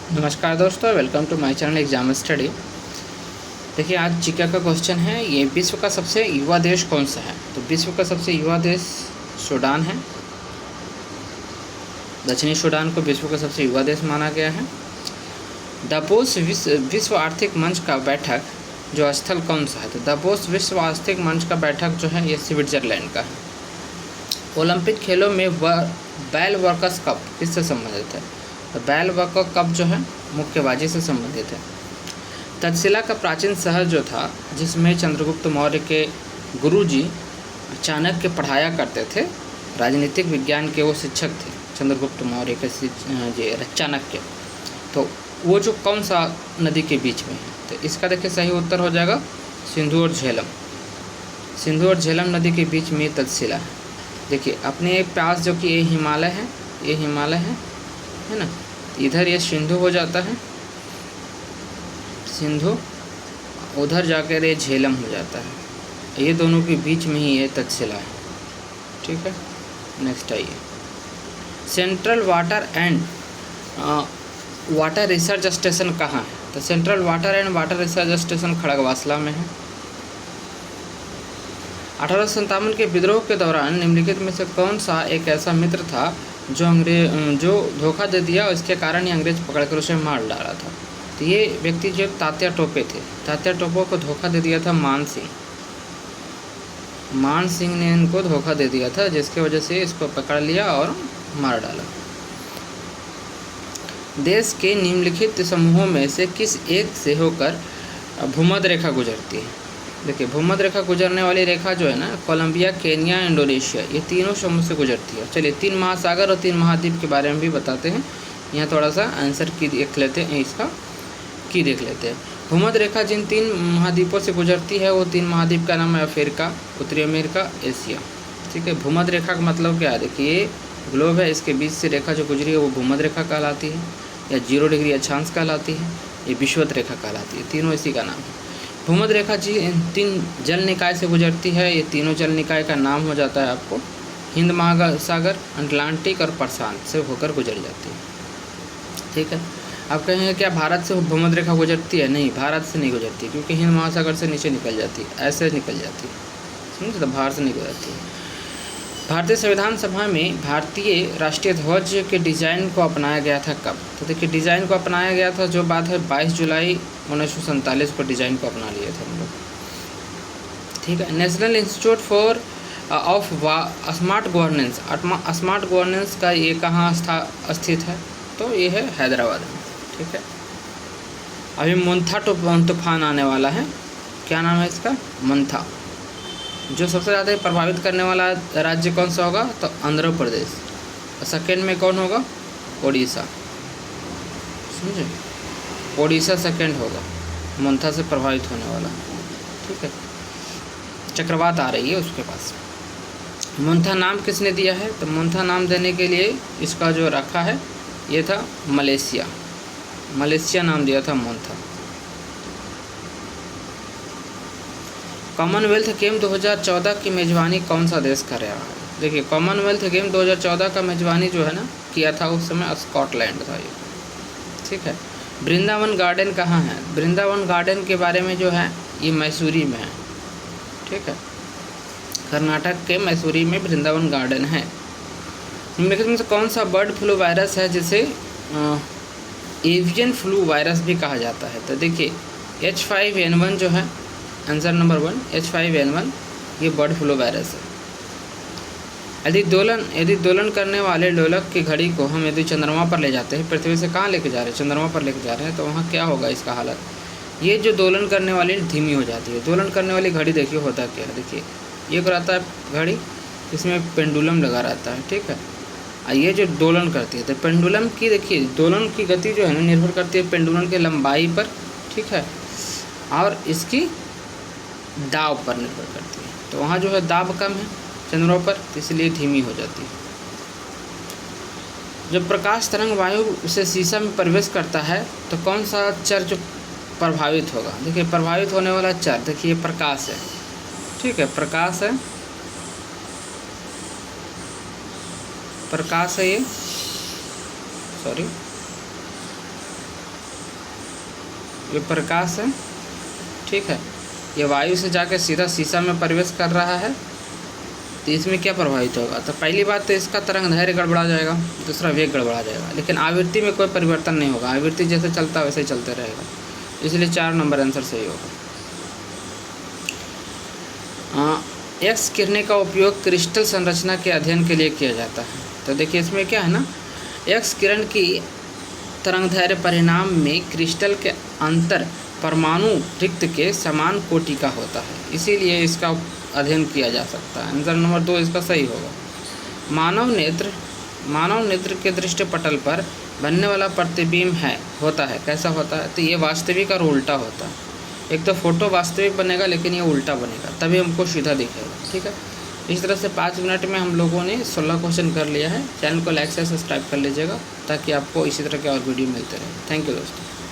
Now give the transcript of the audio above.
नमस्कार दोस्तों, welcome to my channel exam study. देखिए, आज जीके का क्वेश्चन है, ये विश्व का सबसे युवा देश कौन सा है। तो विश्व का सबसे युवा देश सूडान है। दक्षिणी सूडान को विश्व का सबसे युवा देश माना गया है। दावोस विश्व आर्थिक मंच का बैठक जो स्थल कौन सा है। तो दावोस विश्व आर्थिक मंच का बैठक जो है ये स्विट्जरलैंड का है। ओलंपिक खेलों में बैल वर्कस कप किससे संबंधित है। तो बैल वर्कस कप जो है मुक्केबाजी से संबंधित है। तक्षशिला का प्राचीन शहर जो था, जिसमें चंद्रगुप्त मौर्य के गुरुजी चाणक्य पढ़ाया करते थे, राजनीतिक विज्ञान के वो शिक्षक थे चंद्रगुप्त मौर्य के चाणक्य। तो वो जो कौन सा नदी के बीच में है। तो इसका देखिए सही उत्तर हो जाएगा सिंधु और झेलम। सिंधु और झेलम नदी के बीच में तक्षशिला है। देखिए अपने पास जो कि ये हिमालय है, ये हिमालय है ना, इधर ये सिंधु हो जाता है, सिंधु, उधर जाकर ये झेलम हो जाता है। ये दोनों के बीच में ही ये तक्षशिला है। ठीक है, नेक्स्ट आइए। सेंट्रल वाटर रिसर्च स्टेशन कहाँ है। तो central water research station Khadakwasla में है। 1857 के विद्रोह के दौरान निम्नलिखित में से कौन सा एक ऐसा मित्र था जो धोखा दे दिया, इसके कारण ही अंग्रेज पकड़कर उसे मार डाला था। तो ये व्यक्ति जो तात्या टोपे थे, तात्या टोपे को धोखा दे दिया था मान सिंह ने इनको धोखा दे दिया था, जिसकी वजह से इसको पकड़ लिया और मार डाला। देश के निम्नलिखित समूहों में से किस एक से होकर भूमध्य रेखा गुजरती है। देखिए, भूमध्य रेखा गुजरने वाली रेखा जो है ना, कोलंबिया, केन्या, इंडोनेशिया, ये तीनों समूह से गुजरती है। चलिए 3 महासागर और 3 महाद्वीप के बारे में भी बताते हैं। यहाँ थोड़ा सा आंसर की देख लेते हैं, इसका की देख लेते हैं। भूमध्य रेखा जिन 3 महाद्वीपों से गुजरती है, वो 3 महाद्वीप का नाम है अफ्रीका, उत्तरी अमेरिका, एशिया। ठीक है, भूमध्य रेखा का मतलब क्या है। देखिए, ये ग्लोब है, इसके बीच से रेखा जो गुजरी है वो भूमध्य रेखा कहलाती है, या 0 डिग्री अक्षांश कहलाती है, ये विषुवत रेखा कहलाती है। तीनों इसी का नाम है। भूमध्य रेखा 3 जल निकाय से गुजरती है। ये तीनों जल निकाय का नाम हो जाता है आपको हिंद महासागर, अटलांटिक और प्रशांत से होकर गुजर जाती है। ठीक है, आप कहेंगे क्या भारत से भूमध्य रेखा गुजरती है। नहीं, भारत से नहीं गुजरती, क्योंकि हिंद महासागर से नीचे निकल जाती है, ऐसे निकल जाती है, समझे। तो भारत से नहीं गुजरती है। भारतीय संविधान सभा में भारतीय राष्ट्रीय ध्वज के डिज़ाइन को अपनाया गया था कब। तो देखिए, डिज़ाइन को अपनाया गया था, जो बात है 22 जुलाई 1947 को डिज़ाइन को अपना लिए थे हम लोग। ठीक है, national institute for of smart governance का ये कहाँ स्थित है। तो ये है हैदराबाद में। ठीक है, अभी मोन्था तूफान आने वाला है। क्या नाम है इसका, मंथा। जो सबसे ज़्यादा प्रभावित करने वाला राज्य कौन सा होगा। तो आंध्र प्रदेश। सेकेंड में कौन होगा, ओडिशा, समझे। ओडिशा सेकेंड होगा मंथा से प्रभावित होने वाला। ठीक है, चक्रवात आ रही है उसके पास। मंथा नाम किसने दिया है। तो मंथा नाम देने के लिए इसका जो रखा है ये था मलेशिया नाम दिया था मंथा। कॉमनवेल्थ गेम 2014 की मेज़बानी कौन सा देश कर रहा है। देखिए, कॉमनवेल्थ गेम 2014 का मेज़बानी जो है ना किया था उस समय स्कॉटलैंड था ये। ठीक है, वृंदावन गार्डन कहाँ है। वृंदावन गार्डन के बारे में जो है ये मैसूरी में है। ठीक है, कर्नाटक के मैसूरी में वृंदावन गार्डन है। निम्नलिखित में से कौन सा बर्ड फ्लू वायरस है जिसे एवियन फ्लू वायरस भी कहा जाता है। तो देखिए, H5N1 जो है आंसर नंबर 1, H5N1 ये बर्ड फ्लू वायरस है। यदि दोलन करने वाले डोलक की घड़ी को हम यदि चंद्रमा पर ले जाते हैं, पृथ्वी से कहाँ लेके जा रहे हैं, चंद्रमा पर लेके जा रहे हैं, तो वहाँ क्या होगा इसका हालत। ये जो दोलन करने वाली धीमी हो जाती है। दोलन करने वाली घड़ी देखिए होता क्या है। देखिए, ये रहता है घड़ी, इसमें पेंडुलम लगा रहता है। ठीक है, ये जो दोलन करती है, तो पेंडुलम की देखिए दोलन की गति जो है ना निर्भर करती है पेंडुलम की लंबाई पर। ठीक है, और इसकी दाब पर निर्भर करती है। तो वहाँ जो है दाब कम है चंद्रमा पर, इसलिए धीमी हो जाती है। जब प्रकाश तरंग वायु से शीशा में प्रवेश करता है तो कौन सा चर जो प्रभावित होगा। देखिए, प्रभावित होने वाला चर देखिए प्रकाश है। ठीक है, प्रकाश है, प्रकाश है ये, सॉरी ये प्रकाश है, ठीक है। ये वायु से जाकर सीधा शीशा में प्रवेश कर रहा है, तो इसमें क्या प्रभावित होगा? तो पहली बात तो इसका तरंग दैर्घ्य गड़बड़ा जाएगा, दूसरा वेग गड़बड़ा जाएगा, लेकिन आवृत्ति में कोई परिवर्तन नहीं होगा। आवृत्ति जैसे चलता है वैसे ही चलते रहेगा, इसलिए 4 नंबर आंसर सही होगा। एक्स किरणें का उपयोग क्रिस्टल संरचना के अध्ययन के लिए किया जाता है। तो देखिए इसमें क्या है ना, एक्स किरण की तरंगदैर्घ्य परिणाम में क्रिस्टल के अंतर परमाणु रिक्त के समान कोटि का होता है, इसीलिए इसका अध्ययन किया जा सकता है। आंसर नंबर 2 इसका सही होगा। मानव नेत्र के दृष्टिपटल पर बनने वाला प्रतिबिंब होता है, कैसा होता है? तो ये वास्तविक और उल्टा होता है। एक तो फोटो वास्तविक बनेगा लेकिन ये उल्टा बनेगा, तभी हमको सीधा दिखेगा, ठीक है। इस तरह से 5 मिनट में हम लोगों ने 16 क्वेश्चन कर लिया है। चैनल को लाइक से सब्सक्राइब कर लीजिएगा ताकि आपको इसी तरह के और वीडियो मिलते रहे। थैंक यू दोस्तों।